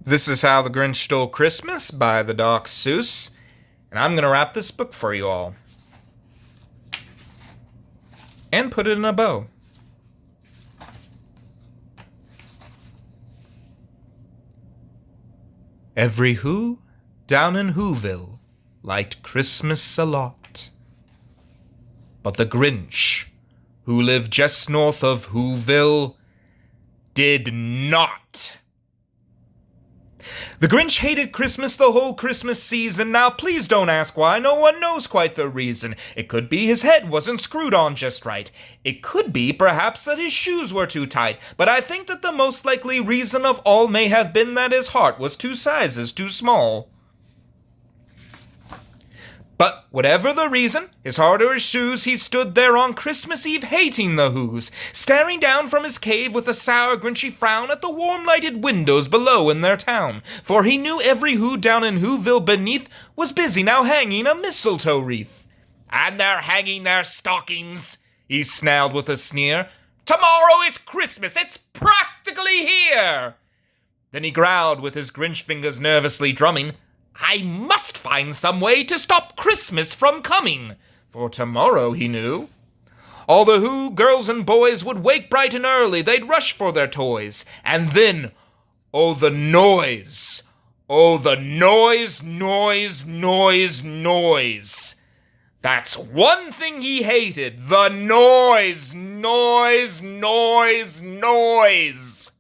This is How the Grinch Stole Christmas by the Doc Seuss, and I'm going to wrap this book for you all. And put it in a bow. Every Who down in Whoville liked Christmas a lot. But the Grinch, who lived just north of Whoville, did not. The Grinch hated Christmas the whole Christmas season. Now please don't ask why, no one knows quite the reason. It could be his head wasn't screwed on just right. It could be, perhaps, that his shoes were too tight. But I think that the most likely reason of all may have been that his heart was 2 sizes too small. But whatever the reason, his heart or his shoes, he stood there on Christmas Eve hating the Whos, staring down from his cave with a sour, grinchy frown at the warm-lighted windows below in their town. For he knew every Who down in Whoville beneath was busy now hanging a mistletoe wreath. "And they're hanging their stockings," he snarled with a sneer. "Tomorrow is Christmas, it's practically here!" Then he growled with his Grinch fingers nervously drumming, "I must find some way to stop Christmas from coming." For tomorrow, he knew, all the Who girls and boys would wake bright and early. They'd rush for their toys. And then, oh, the noise. Oh, the noise, noise, noise, noise. That's one thing he hated. The noise, noise, noise, noise.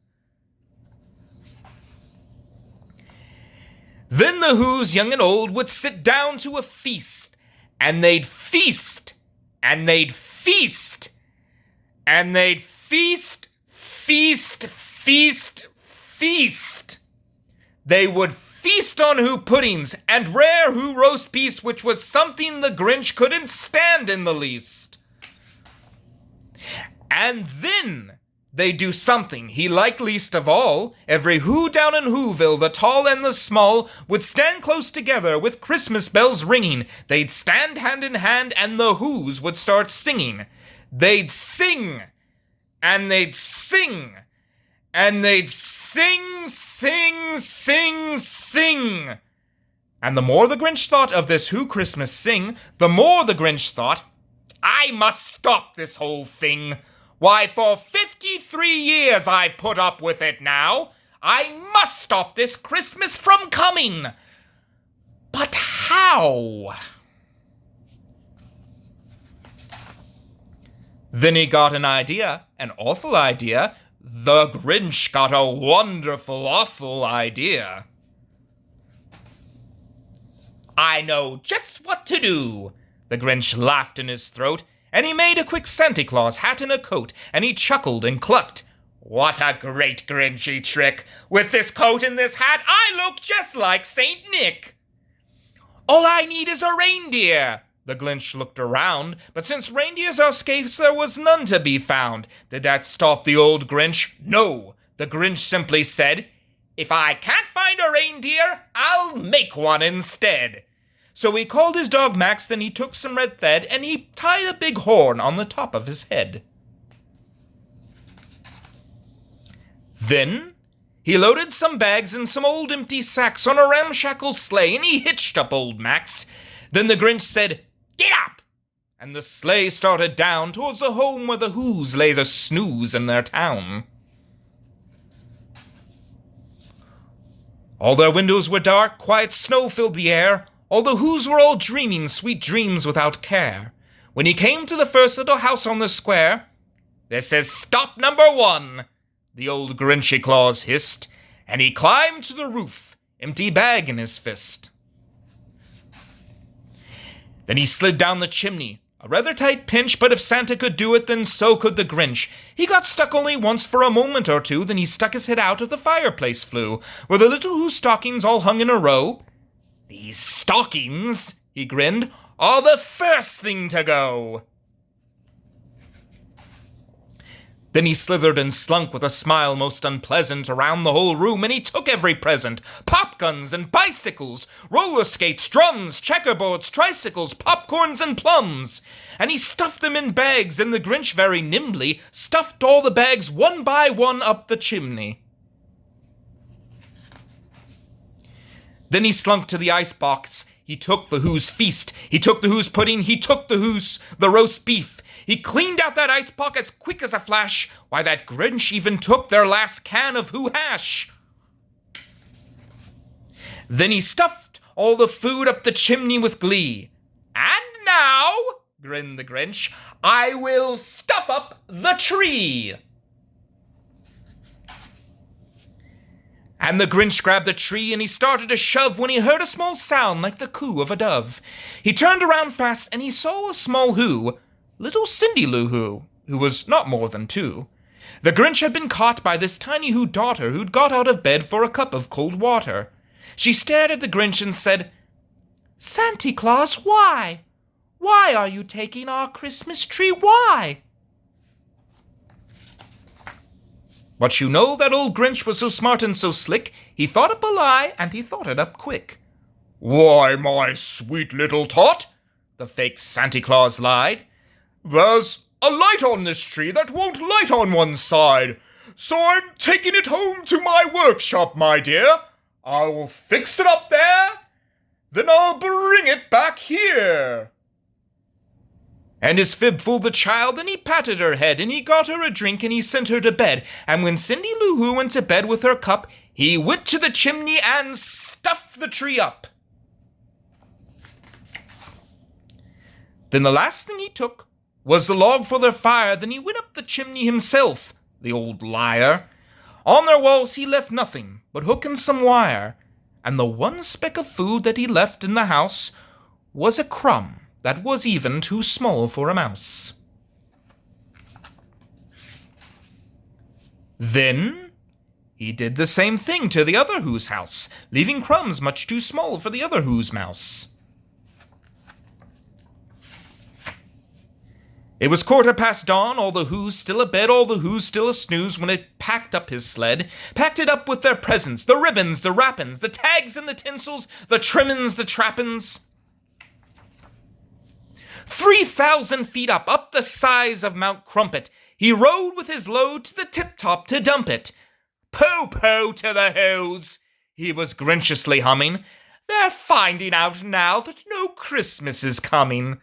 Then the Whos, young and old, would sit down to a feast, and they'd feast, and they'd feast, and they'd feast, feast, feast, feast. They would feast on Who puddings and rare Who roast beef, which was something the Grinch couldn't stand in the least. And then they do something he liked least of all. Every Who down in Whoville, the tall and the small, would stand close together with Christmas bells ringing. They'd stand hand in hand and the Whos would start singing. They'd sing, and they'd sing, and they'd sing, sing, sing, sing. And the more the Grinch thought of this Who Christmas sing, the more the Grinch thought, "I must stop this whole thing. Why, for 53 years I've put up with it now. I must stop this Christmas from coming. But how?" Then he got an idea, an awful idea. The Grinch got a wonderful, awful idea. "I know just what to do." The Grinch laughed in his throat, and he made a quick Santa Claus hat and a coat, and he chuckled and clucked. "What a great Grinchy trick! With this coat and this hat, I look just like Saint Nick." "All I need is a reindeer." The Grinch looked around, but since reindeers are scarce, there was none to be found. Did that stop the old Grinch? No. The Grinch simply said, "If I can't find a reindeer, I'll make one instead." So he called his dog Max, then he took some red thread, and he tied a big horn on the top of his head. Then he loaded some bags and some old empty sacks on a ramshackle sleigh, and he hitched up old Max. Then the Grinch said, "Get up!" And the sleigh started down towards the home where the Whos lay the snooze in their town. All their windows were dark, quiet snow filled the air. All the Whos were all dreaming sweet dreams without care. When he came to the first little house on the square, "This is stop number 1, the old Grinchy Claus hissed, and he climbed to the roof, empty bag in his fist. Then he slid down the chimney, a rather tight pinch, but if Santa could do it, then so could the Grinch. He got stuck only once for a moment or two, then he stuck his head out of the fireplace flue, where the little Who stockings all hung in a row. "These stockings," he grinned, "are the first thing to go." Then he slithered and slunk with a smile most unpleasant around the whole room, and he took every present. Pop guns and bicycles, roller skates, drums, checkerboards, tricycles, popcorns and plums. And he stuffed them in bags, and the Grinch very nimbly stuffed all the bags one by one up the chimney. Then he slunk to the ice box. He took the Who's feast. He took the Who's pudding. He took the roast beef. He cleaned out that ice box as quick as a flash. Why, that Grinch even took their last can of Who hash. Then he stuffed all the food up the chimney with glee. And now, grinned the Grinch, I will stuff up the tree. And the Grinch grabbed the tree and he started to shove when he heard a small sound like the coo of a dove. He turned around fast and he saw a small Who, little Cindy Lou Who was not more than 2. The Grinch had been caught by this tiny Who daughter who'd got out of bed for a cup of cold water. She stared at the Grinch and said, Santa Claus, why? Why are you taking our Christmas tree? Why? But you know that old Grinch was so smart and so slick, he thought up a lie and he thought it up quick. Why, my sweet little tot, the fake Santa Claus lied, there's a light on this tree that won't light on one side, so I'm taking it home to my workshop, my dear. I'll fix it up there, then I'll bring it back here. And his fib fooled the child, and he patted her head, and he got her a drink, and he sent her to bed. And when Cindy Lou Who went to bed with her cup, he went to the chimney and stuffed the tree up. Then the last thing he took was the log for their fire. Then he went up the chimney himself, the old liar. On their walls he left nothing but hook and some wire, and the one speck of food that he left in the house was a crumb that was even too small for a mouse. Then he did the same thing to the other Who's house, leaving crumbs much too small for the other Who's mouse. It was 15:15 dawn, all the Who's still abed, all the Who's still a-snooze, when it packed up his sled, packed it up with their presents, the ribbons, the wrappings, the tags and the tinsels, the trimmin's, the trappings. 3,000 feet up the size of Mount Crumpet, he rode with his load to the tip-top to dump it. Po-po to the Who's, he was grinchiously humming. They're finding out now that no Christmas is coming.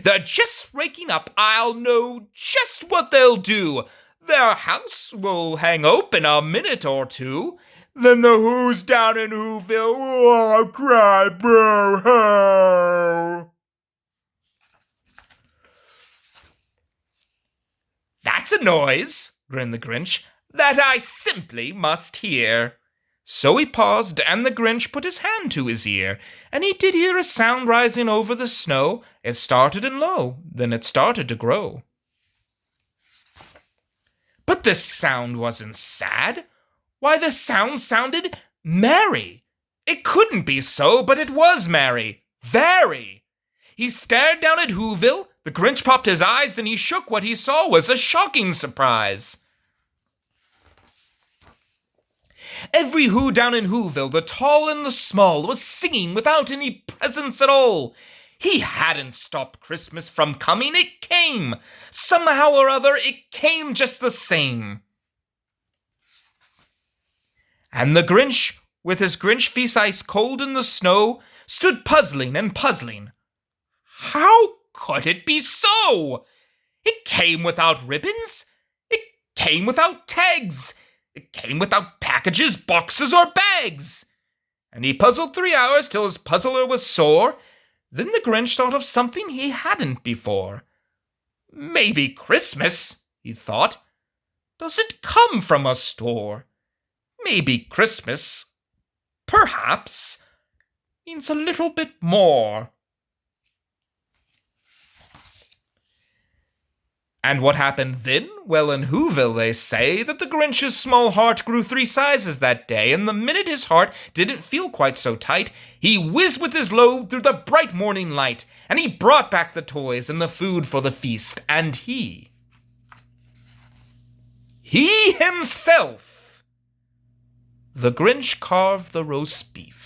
They're just raking up, I'll know just what they'll do. Their house will hang open a minute or two. Then the Who's down in Whoville will all cry boo-hoo. That's a noise, grinned the Grinch, that I simply must hear. So he paused, and the Grinch put his hand to his ear, and he did hear a sound rising over the snow. It started in low, then it started to grow. But the sound wasn't sad. Why, the sound sounded merry. It couldn't be so, but it was merry. Very. He stared down at Whoville. The Grinch popped his eyes, then he shook. What he saw was a shocking surprise. Every Who down in Whoville, the tall and the small, was singing without any presents at all. He hadn't stopped Christmas from coming. It came. Somehow or other, it came just the same. And the Grinch, with his Grinch feast ice cold in the snow, stood puzzling and puzzling. How could it be so? It came without ribbons. It came without tags. It came without packages, boxes, or bags. And he puzzled 3 hours till his puzzler was sore. Then the Grinch thought of something he hadn't before. Maybe Christmas, he thought, doesn't come from a store. Maybe Christmas, perhaps, means a little bit more. And what happened then? Well, in Whoville they say that the Grinch's small heart grew 3 sizes that day, and the minute his heart didn't feel quite so tight, he whizzed with his load through the bright morning light, and he brought back the toys and the food for the feast, and he himself, the Grinch carved the roast beef.